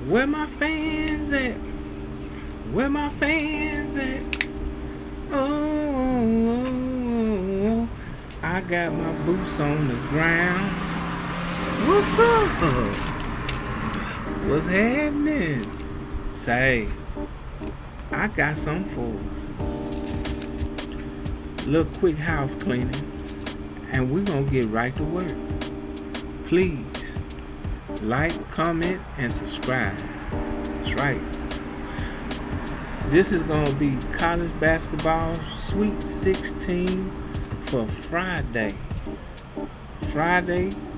Where my fans at? Where my fans at? Oh, I got my boots on the ground. What's up? What's happening? Say, I got something for us. Little quick house cleaning, and we're gonna get right to work. Please like, comment, and subscribe. That's right. This is gonna be college basketball Sweet 16 for Friday,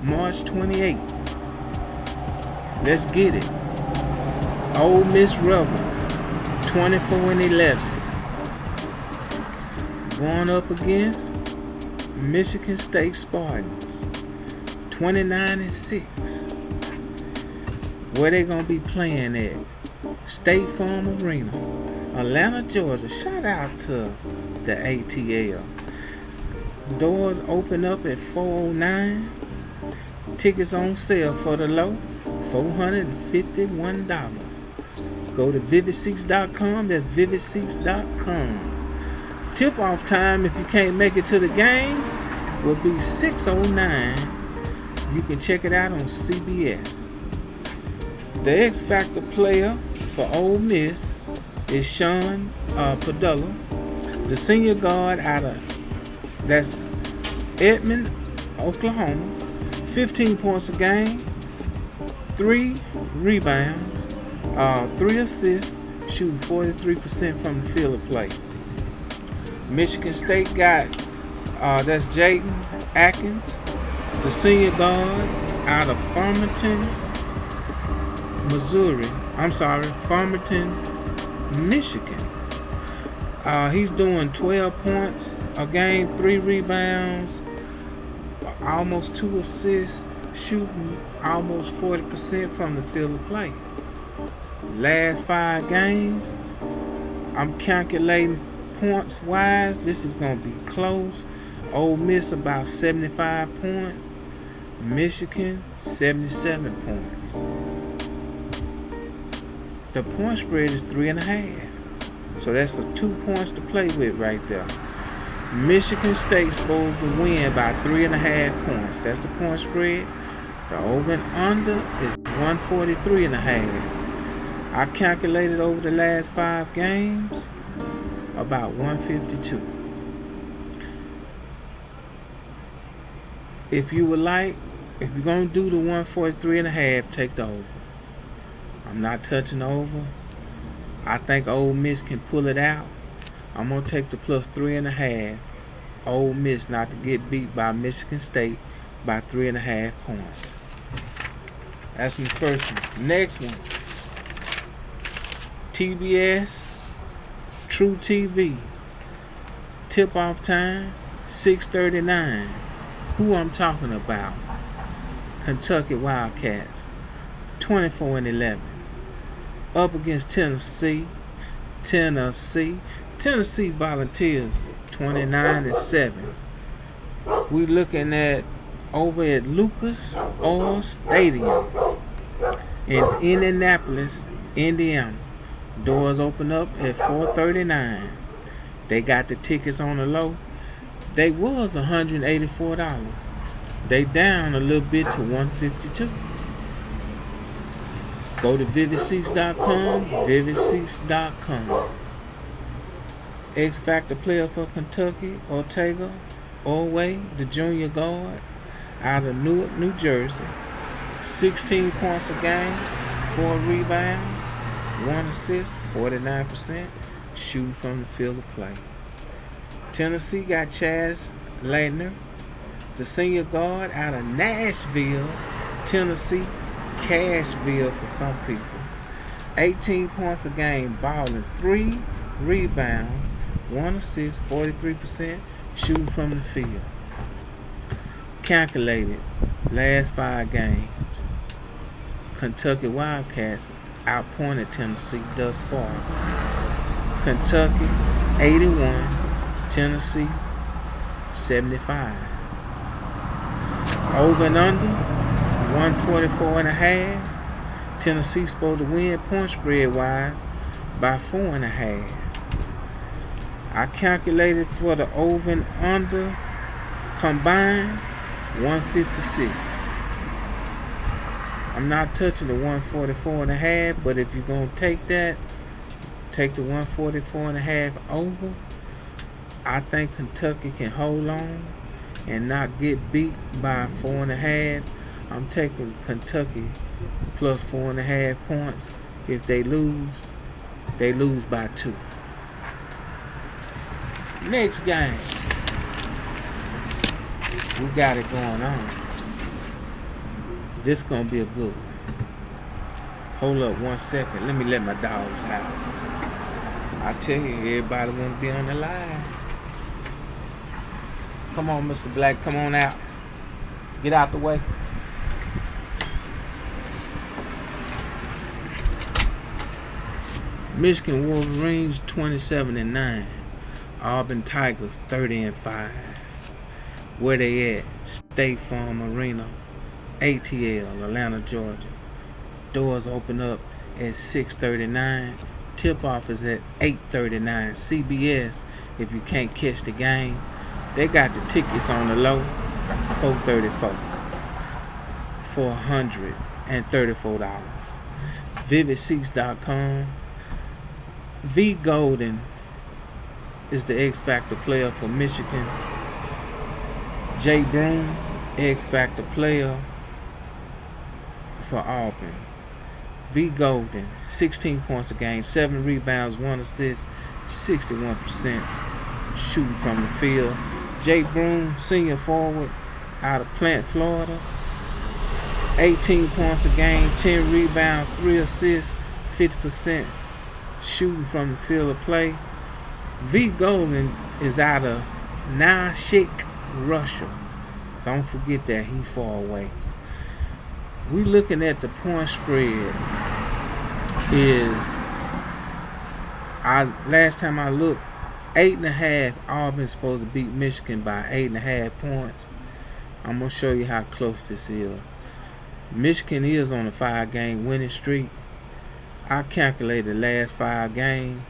March 28th. Let's get it. Ole Miss Rebels, 24-11, going up against Michigan State Spartans, 29-6. Where they gonna be playing at? State Farm Arena, Atlanta, Georgia. Shout out to the ATL. Doors open up at 4:09. Tickets on sale for the low, $451. Go to vividseats.com. That's vividseats.com. Tip-off time, if you can't make it to the game, will be 6:09. You can check it out on CBS. The X Factor player for Ole Miss is Sean Padula, the senior guard out of Edmond, Oklahoma. 15 points a game, 3 rebounds, 3 assists, shooting 43% from the field of play. Michigan State got that's Jaden Atkins, the senior guard out of Farmington, Michigan. He's doing 12 points a game, 3 rebounds, almost 2 assists, shooting almost 40% from the field of play. Last 5 games, I'm calculating points wise, this is going to be close. Ole Miss about 75 points, Michigan 77 points. The point spread is 3.5. So that's 2 points to play with right there. Michigan State's supposed to win by 3.5 points. That's the point spread. The over and under is 143.5. I calculated over the last 5 games about 152. If you're gonna do the 143.5, take the over. I'm not touching over. I think Ole Miss can pull it out. I'm going to take the plus 3.5. Ole Miss not to get beat by Michigan State by 3.5 points. That's my first one. Next one. TBS, True TV. Tip-off time, 6:39. Who I'm talking about? Kentucky Wildcats, 24-11. Up against Tennessee Volunteers, 29-7. We looking at over at Lucas Oil Stadium in Indianapolis, Indiana. Doors open up at 4:39. They got the tickets on the low. They was $184. They down a little bit to $152. Go to vividseats.com, vividseats.com. X Factor player for Kentucky, Ortega Orway, the junior guard out of Newark, New Jersey. 16 points a game, 4 rebounds, 1 assist, 49%, shooting from the field of play. Tennessee got Chaz Leitner, the senior guard out of Nashville, Tennessee, Cashville for some people. 18 points a game, balling, 3 rebounds, 1 assist, 43%, shooting from the field. Calculated, last 5 games, Kentucky Wildcats outpointed Tennessee thus far. Kentucky 81, Tennessee 75. Over and under 144.5. Tennessee supposed to win point spread wise by 4.5. I calculated for the over and under combined 156. I'm not touching the 144.5, but if you're gonna take that, take the 144.5 over. I think Kentucky can hold on and not get beat by 4.5. I'm taking Kentucky plus 4.5 points. If they lose by 2. Next game, we got it going on. This gonna be a good one. Hold up 1 second. Let me let my dogs out. I tell you, everybody wanna be on the line. Come on, Mr. Black. Come on out. Get out the way. Michigan Wolverines 27-9. Auburn Tigers 30-5. Where they at? State Farm Arena, ATL, Atlanta, Georgia. Doors open up at 6:39. Tip-off is at 8:39. CBS, if you can't catch the game, they got the tickets on the low, $434. $434. vividseats.com. V. Goldin is the X Factor player for Michigan. Jaden, X Factor player for Auburn. V. Goldin, 16 points a game, 7 rebounds, 1 assist, 61% shooting from the field. Jaden, senior forward out of Plant, Florida, 18 points a game, 10 rebounds, 3 assists, 50% shooting from the field of play. V. Goldin is out of Nashik, Russia. Don't forget that, he far away. We looking at the point spread is, last time I looked, 8.5. Auburn's supposed to beat Michigan by 8.5 points. I'm gonna show you how close this is. Michigan is on a 5-game winning streak. I calculated the last 5 games.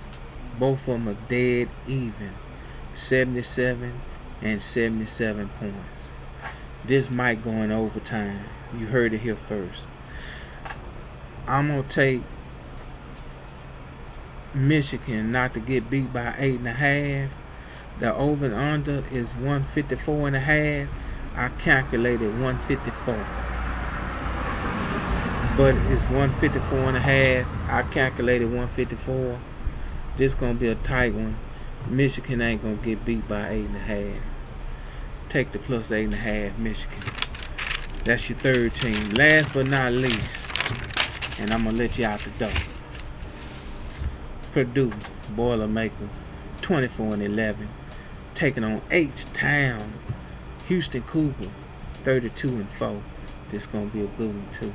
Both of them are dead even. 77 and 77 points. This might go in overtime. You heard it here first. I'm going to take Michigan not to get beat by 8.5. The over and under is 154.5. I calculated 154. But it's 154.5. I calculated 154. This gonna be a tight one. Michigan ain't gonna get beat by 8.5. Take the plus 8.5, Michigan. That's your third team. Last but not least, and I'm gonna let you out the door. Purdue Boilermakers 24-11, taking on H-Town Houston Cougars 32-4. This gonna be a good one too.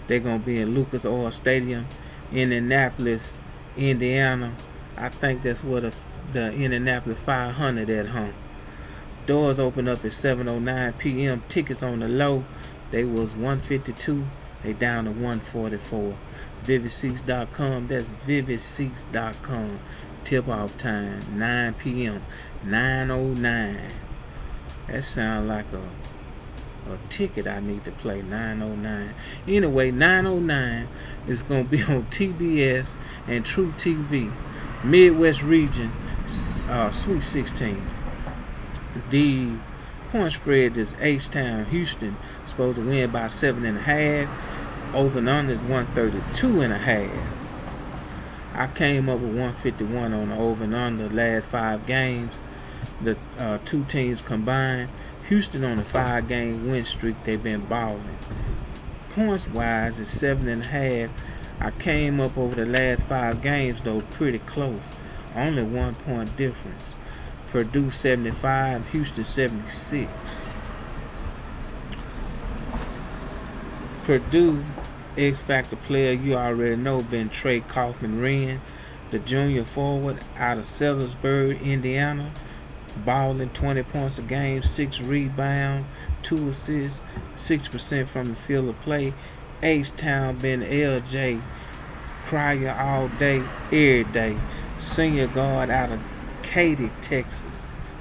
They're gonna be in Lucas Oil Stadium, Indianapolis, Indiana. I think that's where the Indianapolis 500 at home. Doors open up at 7:09 p.m. Tickets on the low. They was 152. They down to 144. vividseats.com. That's vividseats.com. Tip off time 9 p.m. 9:09. That sounds like a ticket I need to play. 9:09. Anyway, 9:09 is gonna be on TBS and True TV. Midwest region, Sweet 16. The point spread is H-Town Houston supposed to win by 7.5. Over and under is 132.5. I came up with 151 on the over and under last 5 games. The two teams combined. Houston on a 5-game win streak. They've been balling. Points wise is 7.5. I came up over the last 5 games though pretty close. Only 1 point difference. Purdue 75, Houston 76. Purdue X Factor player you already know been Trey Kaufman-Renn, the junior forward out of Sellersburg, Indiana. Balling 20 points a game, 6 rebounds, 2 assists, 6% from the field of play. H-Town been LJ, Cryer all day, every day. Senior guard out of Katy, Texas.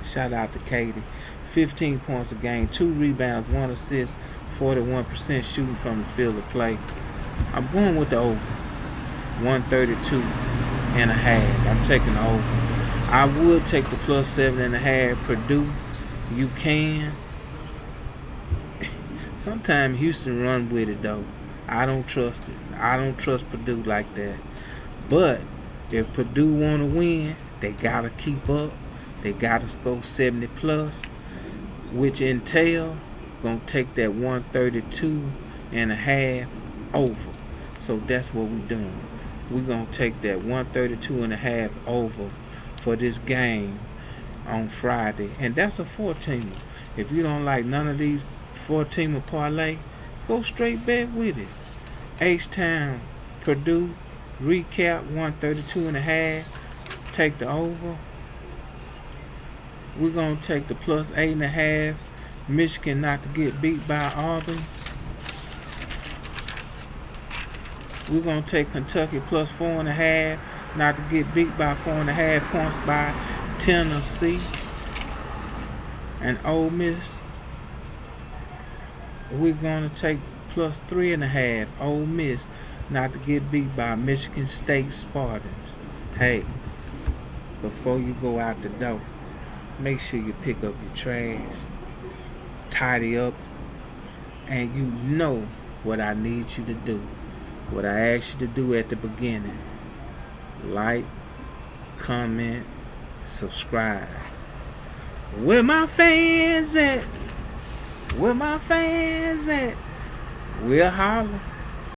Shout out to Katy. 15 points a game, 2 rebounds, 1 assist, 41% shooting from the field of play. I'm going with the over. 132 and a half. I'm taking the over. I would take the plus 7.5. Purdue, you can. Sometimes Houston run with it though. I don't trust it. I don't trust Purdue like that. But if Purdue want to win, they gotta keep up. They gotta score 70 plus, which entail gonna take that 132 and a half over. So that's what we're doing. We're gonna take that 132 and a half over for this game on Friday, and that's a 14er. If you don't like none of these 14er parlay, go straight back with it. H-Town, Purdue, recap 132 and a half. Take the over. We're gonna take the plus 8.5. Michigan not to get beat by Auburn. We're gonna take Kentucky plus 4.5, not to get beat by 4.5 points by Tennessee and Ole Miss. We're gonna take plus 3.5. Ole Miss not to get beat by Michigan State Spartans. Hey, before you go out the door, make sure you pick up your trash, tidy up, and you know what I need you to do. What I asked you to do at the beginning. Like, comment, subscribe. Where my fans at? Where my fans at? We'll holler.